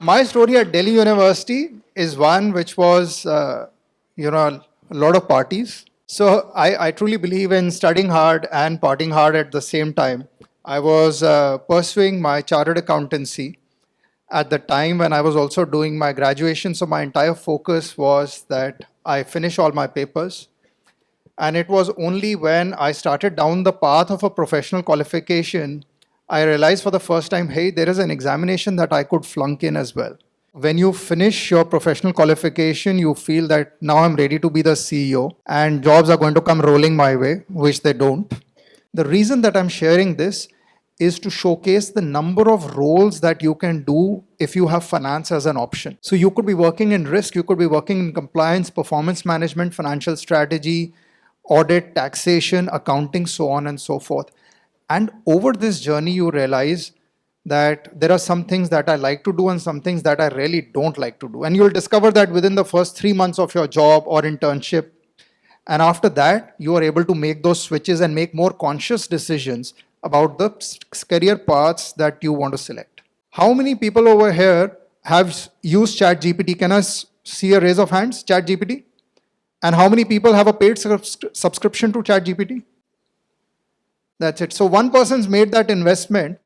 My story at Delhi University is one which was, a lot of parties. So I truly believe in studying hard and partying hard at the same time. I was pursuing my chartered accountancy at the time when I was also doing my graduation. So my entire focus was that I finish all my papers. And it was only when I started down the path of a professional qualification, I realized for the first time, hey, there is an examination that I could flunk in as well. When you finish your professional qualification, you feel that now I'm ready to be the CEO and jobs are going to come rolling my way, which they don't. The reason that I'm sharing this is to showcase the number of roles that you can do if you have finance as an option. So you could be working in risk, you could be working in compliance, performance management, financial strategy, audit, taxation, accounting, so on and so forth. And over this journey, you realize that there are some things that I like to do and some things that I really don't like to do. And you'll discover that within the first 3 months of your job or internship. And after that, you are able to make those switches and make more conscious decisions about the career paths that you want to select. How many people over here have used ChatGPT? Can I see a raise of hands? ChatGPT? And how many people have a paid subscription to ChatGPT? That's it. So one person's made that investment.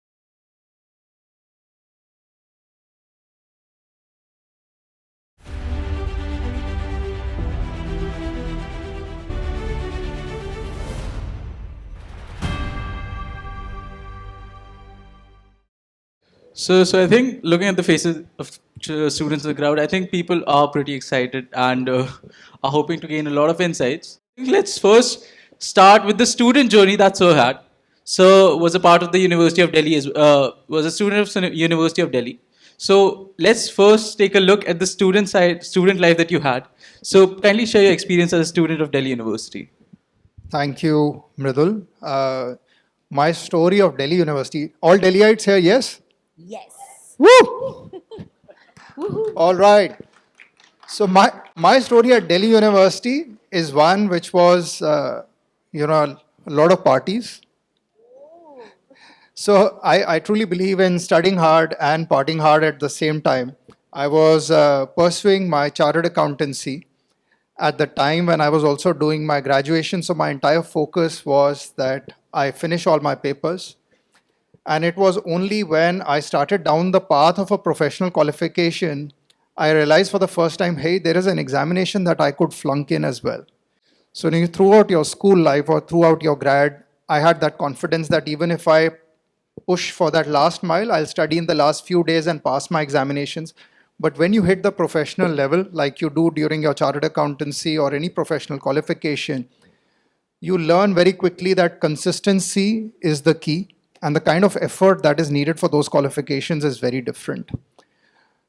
So I think looking at the faces of students in the crowd, I think people are pretty excited and are hoping to gain a lot of insights. Let's first start with the student journey that Sir had. Sir was a part of the University of Delhi, was a student of University of Delhi. So let's first take a look at the student life that you had. So kindly share your experience as a student of Delhi University. Thank you, Mridul. My story of Delhi University. All Delhiites here, yes? Yes. Woo! All right. So my story at Delhi University is one which was, a lot of parties. So I truly believe in studying hard and partying hard at the same time. I was pursuing my chartered accountancy at the time when I was also doing my graduation. So my entire focus was that I finish all my papers. And it was only when I started down the path of a professional qualification, I realized for the first time, hey, there is an examination that I could flunk in as well. So throughout your school life or throughout your grad, I had that confidence that even if I push for that last mile, I'll study in the last few days and pass my examinations. But when you hit the professional level, like you do during your chartered accountancy or any professional qualification, you learn very quickly that consistency is the key. And the kind of effort that is needed for those qualifications is very different.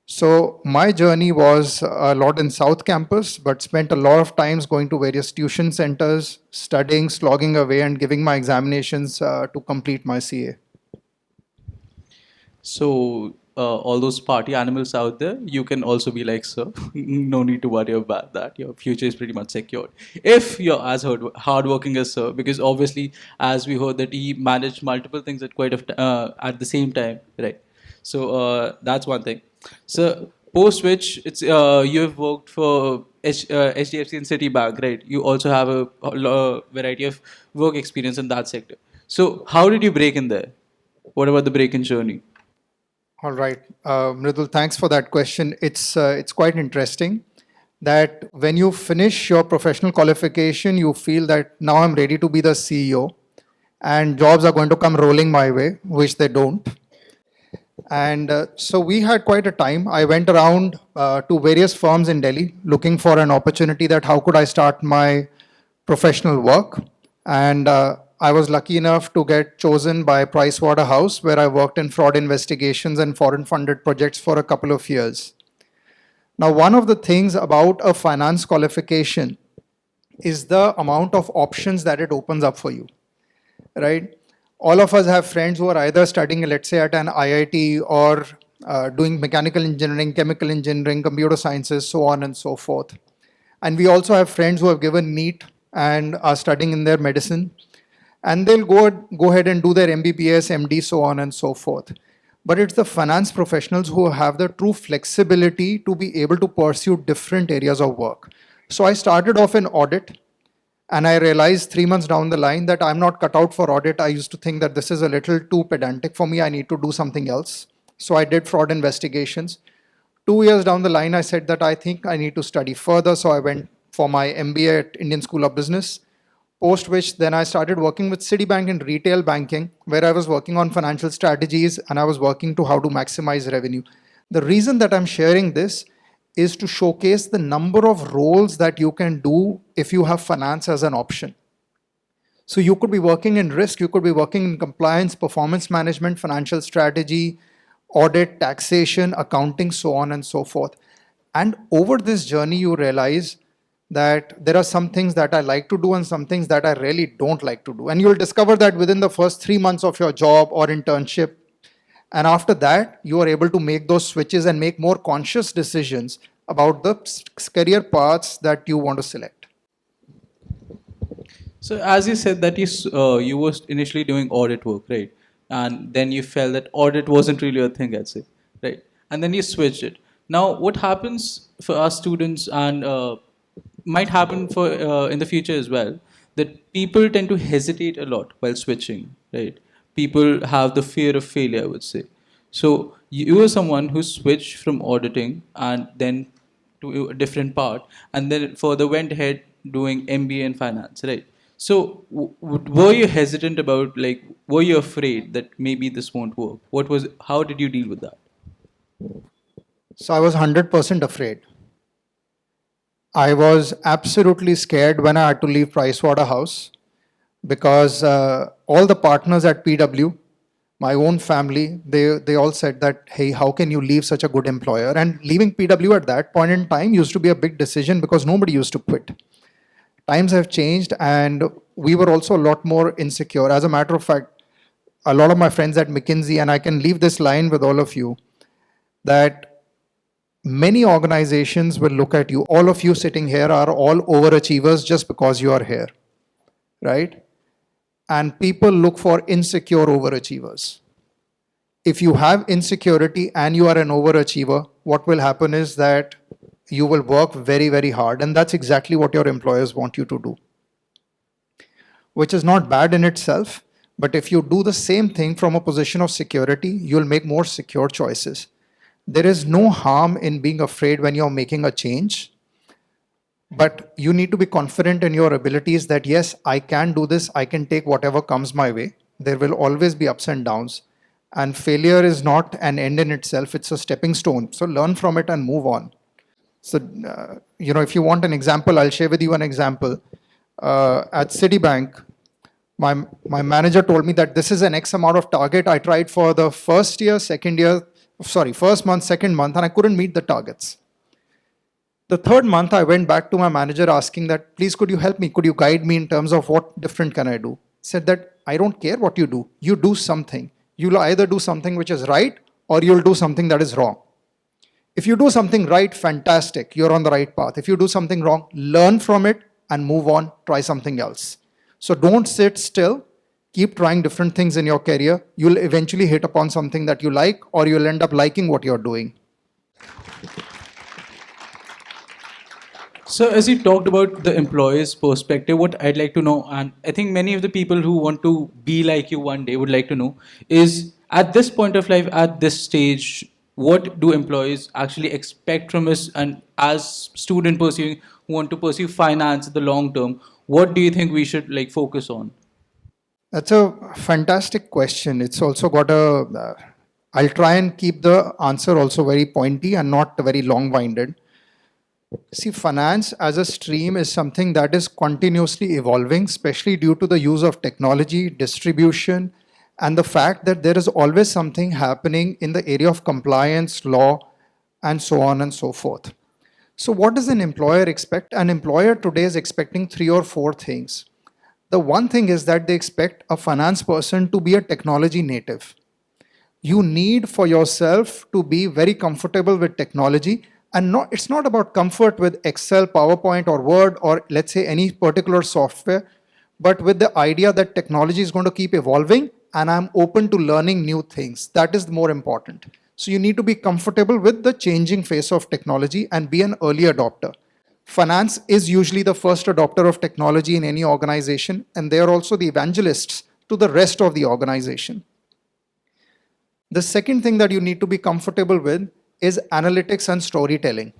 So my journey was a lot in South Campus, but spent a lot of times going to various tuition centers, studying, slogging away, and giving my examinations to complete my CA. So all those party animals out there, you can also be like, sir, no need to worry about that. Your future is pretty much secured. If you're as hardworking as sir, because obviously, as we heard that he managed multiple things at at the same time, right? So that's one thing. So post which it's you've worked for HDFC and Citibank, right? You also have a variety of work experience in that sector. So how did you break in there? What about the break-in journey? All right, Mridul, thanks for that question. It's quite interesting that when you finish your professional qualification, you feel that now I'm ready to be the CEO and jobs are going to come rolling my way, which they don't. And so we had quite a time. I went around to various firms in Delhi looking for an opportunity that how could I start my professional work. And I was lucky enough to get chosen by Pricewaterhouse, where I worked in fraud investigations and foreign funded projects for a couple of years. Now, one of the things about a finance qualification is the amount of options that it opens up for you, right? All of us have friends who are either studying, let's say, at an IIT or doing mechanical engineering, chemical engineering, computer sciences, so on and so forth. And we also have friends who have given NEET and are studying in their medicine. And they'll go ahead and do their MBBS, MD, so on and so forth. but it's the finance professionals who have the true flexibility to be able to pursue different areas of work. So I started off in audit, and I realized 3 months down the line that I'm not cut out for audit. I used to think that this is a little too pedantic for me. I need to do something else. So I did fraud investigations. 2 years down the line, I said that I think I need to study further. So I went for my MBA at Indian School of Business. Post which, then I started working with Citibank in retail banking, where I was working on financial strategies and I was working to how to maximize revenue. The reason that I'm sharing this is to showcase the number of roles that you can do if you have finance as an option. So you could be working in risk, you could be working in compliance, performance management, financial strategy, audit, taxation, accounting, so on and so forth. And over this journey, you realize that there are some things that I like to do and some things that I really don't like to do. And you'll discover that within the first 3 months of your job or internship. And after that, you are able to make those switches and make more conscious decisions about the career paths that you want to select. So as you said that you were initially doing audit work, right? And then you felt that audit wasn't really a thing, I'd say, right? And then you switched it. Now, what happens for us students and might happen for in the future as well, that people tend to hesitate a lot while switching, right? People have the fear of failure, I would say. So you are someone who switched from auditing and then to a different part, and then further went ahead doing MBA in finance, right? So were you hesitant about, like, were you afraid that maybe this won't work? How did you deal with that? So I was 100% afraid. I was absolutely scared when I had to leave Pricewaterhouse because all the partners at PW, my own family, they all said that, hey, how can you leave such a good employer? And leaving PW at that point in time used to be a big decision because nobody used to quit. Times have changed and we were also a lot more insecure. As a matter of fact, a lot of my friends at McKinsey, and I can leave this line with all of you, that many organizations will look at you. All of you sitting here are all overachievers just because you are here, right? And people look for insecure overachievers. If you have insecurity and you are an overachiever, what will happen is that you will work very, very hard. And that's exactly what your employers want you to do, which is not bad in itself. But if you do the same thing from a position of security, you'll make more secure choices. There is no harm in being afraid when you're making a change, but you need to be confident in your abilities that, yes, I can do this, I can take whatever comes my way. There will always be ups and downs. And failure is not an end in itself, it's a stepping stone. So learn from it and move on. So, if you want an example, I'll share with you an example. At Citibank, my manager told me that this is an X amount of target. I tried for the first month, second month, and I couldn't meet the targets. The third month, I went back to my manager asking that, please, could you help me? Could you guide me in terms of what different can I do? Said that, I don't care what you do. You do something. You'll either do something which is right or you'll do something that is wrong. If you do something right, fantastic. You're on the right path. If you do something wrong, learn from it and move on. Try something else. So don't sit still. Keep trying different things in your career. You'll eventually hit upon something that you like, or you'll end up liking what you're doing. So as you talked about the employee's perspective, what I'd like to know, and I think many of the people who want to be like you one day would like to know, is at this point of life, at this stage, what do employees actually expect from us? And as student pursuing who want to pursue finance in the long term, what do you think we should focus on? That's a fantastic question. It's also got I'll try and keep the answer also very pointy and not very long-winded. See, finance as a stream is something that is continuously evolving, especially due to the use of technology, distribution, and the fact that there is always something happening in the area of compliance, law, and so on and so forth. So what does an employer expect? An employer today is expecting 3 or 4 things. The one thing is that they expect a finance person to be a technology native. You need for yourself to be very comfortable with technology, and it's not about comfort with Excel, PowerPoint, or Word, or let's say any particular software, but with the idea that technology is going to keep evolving and I'm open to learning new things. That is more important. So you need to be comfortable with the changing face of technology and be an early adopter. Finance is usually the first adopter of technology in any organization, and they are also the evangelists to the rest of the organization. The second thing that you need to be comfortable with is analytics and storytelling.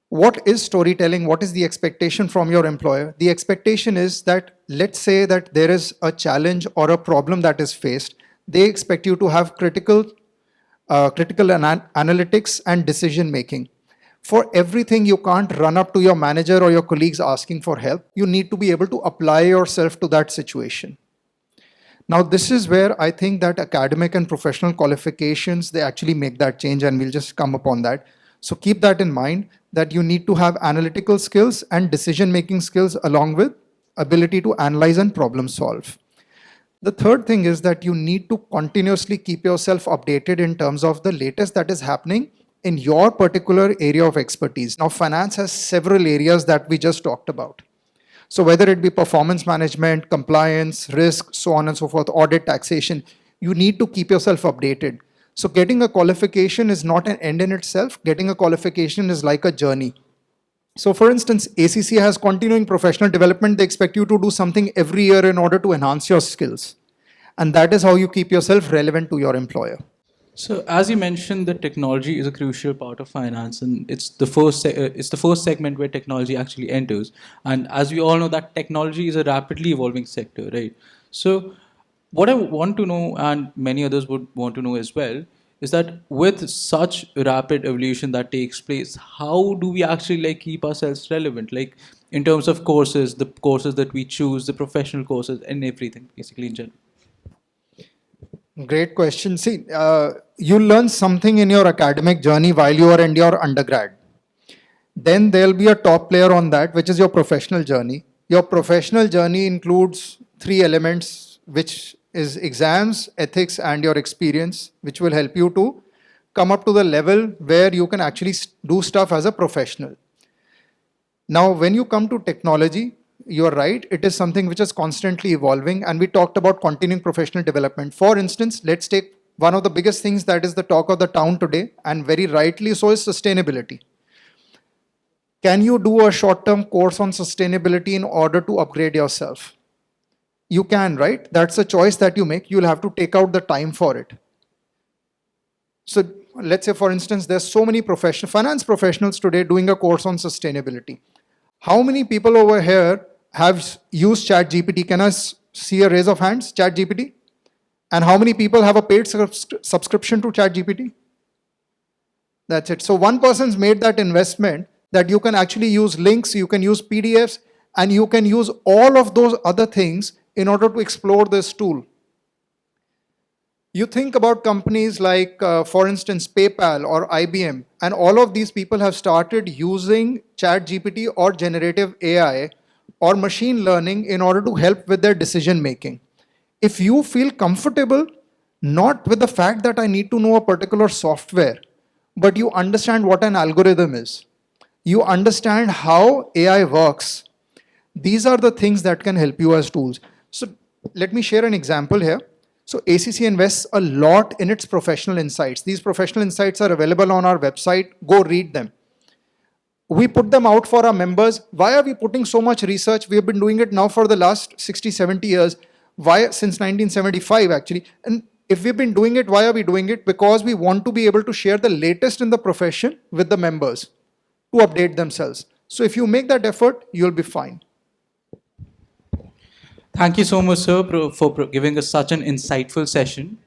What is storytelling? What is the expectation from your employer? The expectation is that, let's say that there is a challenge or a problem that is faced. They expect you to have critical analytics and decision making. For everything, you can't run up to your manager or your colleagues asking for help. You need to be able to apply yourself to that situation. Now, this is where I think that academic and professional qualifications, they actually make that change, and we'll just come upon that. So keep that in mind, that you need to have analytical skills and decision-making skills along with ability to analyze and problem solve. The third thing is that you need to continuously keep yourself updated in terms of the latest that is happening in your particular area of expertise. Now, finance has several areas that we just talked about. So whether it be performance management, compliance, risk, so on and so forth, audit, taxation, you need to keep yourself updated. So getting a qualification is not an end in itself. Getting a qualification is like a journey. So for instance, ACC has continuing professional development. They expect you to do something every year in order to enhance your skills. And that is how you keep yourself relevant to your employer. So, as you mentioned, that technology is a crucial part of finance, and it's the first segment where technology actually enters. And as we all know, that technology is a rapidly evolving sector, right? So, what I want to know, and many others would want to know as well, is that with such rapid evolution that takes place, how do we actually like keep ourselves relevant, like in terms of courses, the courses that we choose, the professional courses, and everything, basically in general. Great question. See, you learn something in your academic journey while you are in your undergrad. Then there'll be a top player on that, which is your professional journey. Your professional journey includes three elements, which is exams, ethics, and your experience, which will help you to come up to the level where you can actually do stuff as a professional. Now, when you come to technology, you're right, it is something which is constantly evolving, and we talked about continuing professional development. For instance, let's take one of the biggest things that is the talk of the town today, and very rightly so, is sustainability. Can you do a short-term course on sustainability in order to upgrade yourself? You can, right? That's a choice that you make. You'll have to take out the time for it. So let's say, for instance, there's so many finance professionals today doing a course on sustainability. How many people over here have used ChatGPT? Can I see a raise of hands, ChatGPT? And how many people have a paid subscription to ChatGPT? That's it. So one person's made that investment that you can actually use links, you can use PDFs, and you can use all of those other things in order to explore this tool. You think about companies like, for instance, PayPal or IBM, and all of these people have started using ChatGPT or generative AI or machine learning in order to help with their decision making. If you feel comfortable, not with the fact that I need to know a particular software, but you understand what an algorithm is, you understand how AI works, these are the things that can help you as tools. So let me share an example here. So ACC invests a lot in its professional insights. These professional insights are available on our website. Go read them. We put them out for our members. Why are we putting so much research? We have been doing it now for the last 60, 70 years. Why? Since 1975, actually. And if we've been doing it, why are we doing it? Because we want to be able to share the latest in the profession with the members to update themselves. So if you make that effort, you'll be fine. Thank you so much, sir, for giving us such an insightful session.